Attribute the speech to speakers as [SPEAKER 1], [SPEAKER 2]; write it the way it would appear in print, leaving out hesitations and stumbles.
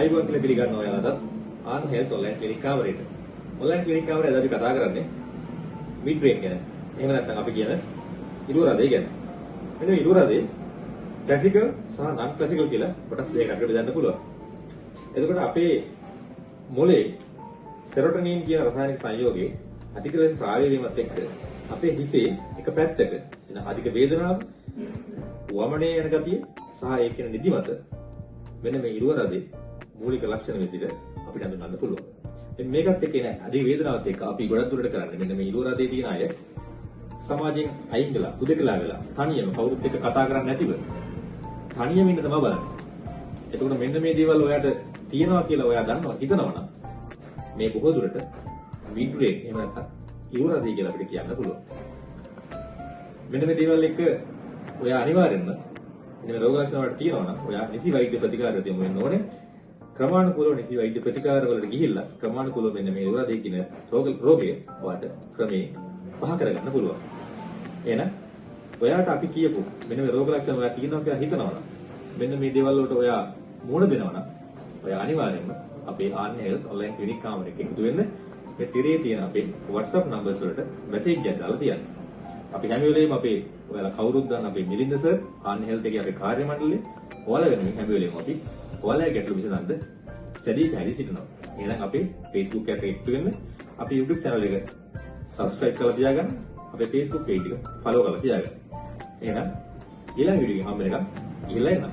[SPEAKER 1] ආයිබෝන් කියලා පිළිගන්න ඔයාලටත් ආන් හෙල්ත් ඔන්ලයින් ක්ලිනික් කාමරේට. ඔන්ලයින් ක්ලිනික් කාමරේ අද අපි කතා කරන්නේ මිඩ් බ්‍රේන් ගැන. එහෙම නැත්නම් අපි කියන ඉරුව රදේ ගැන. මෙන්න මේ ඉරුව රදේ ක්ලාසිකල් සහ නන් ක්ලාසිකල් කියලා කොටස් දෙකකට බෙදන්න පුළුවන්. එතකොට අපේ මොලේ සෙරොටොනින් කියන රසායනික සංයෝගයේ අධික ලෙස ස්‍රාව්‍ය වීමත් එක්ක අපේ හිසේ එක පැත්තක එන අධික වේදනාව, වමනේ යන ගතිය සහ ඒ කියන නිදිමත මෙන්න මේ ඉරුව රදේ මූලික ලක්ෂණ විදිහට අපිට හඳුනන්න පුළුවන්. මේකත් එක්ක එන අධික වේදනාවත් එක්ක අපි ගොඩක් දුරට කරන්නේ මෙන්න මේ ඉරුව රදේ තියෙන අය සමාජයෙන් අයින් වෙලා, උදකලා වෙලා, තනියම කවුරුත් එක්ක කතා කරන්නේ නැතිව තනියම ඉන්න තමයි බලන්නේ. එතකොට මෙන්න මේ දේවල් ඔයාට තියෙනවා කියලා ඔයා දන්නවා හිතනවා නම් මේ බොහෝ දුරට මිඩ් බ්‍රේන් එහෙම නැත්නම් ඉරුව රදේ කියලා අපිට කියන්න පුළුවන්. මෙන්න මේ දේවල් එක්ක ඔයා අනිවාර්යෙන්ම මෙන්න රෝග ලක්ෂණ වලට තියෙනවා නම් ඔයා නිසි වෛද්‍ය ප්‍රතිකාරයක් දෙමු වෙන්න ඕනේ. ක්‍රමානුකූලව නිසි වෛද්‍ය ප්‍රතිකාර වලට ගිහිල්ලා ක්‍රමානුකූලව මෙන්න මේ ඉරුව රදේ කියන රෝගය ඔයාට ක්‍රමයෙන් පහ කරගන්න පුළුවන්. එහෙනම් ඔයාට අපි කියපු මෙන්න මේ රෝග ලක්ෂණ ඔයා තියෙනවා කියලා හිතනවා නම් මෙන්න මේ දේවල් වලට ඔයා මුහුණ දෙනවා නම් ඔයා අනිවාර්යෙන්ම අපේ ආන් හෙල්ත් ඔන්ලයින් ක්ලිනික් කාමරයක එකතු වෙන්න මේ තිරේ තියෙන අපේ WhatsApp numbers වලට මැසේජ් එකක් දාලා තියන්න. අපි හැම වෙලේම අපේ ඔයාලා කවුරුත් දන්න අපේ මිලින්ද සර් ආන් හෙල්ත් එකේ අපේ කාර්ය මණ්ඩලය ඔයාලා වෙනුවෙන් හැම වෙලේම අපි ඔයාලගේ ගැටලු විසඳන්න සැදී පැහැදිලි සිටිනවා. එහෙනම් අපේ Facebook එකට එකතු වෙන්න, අපේ YouTube channel එක subscribe කරලා තියාගන්න, අපේ Facebook page එක follow කරලා තියාගන්න. එහෙනම් ඊළඟ වීඩියෝ එකෙන් හම්බ වෙනකම් ඉහළයි නම්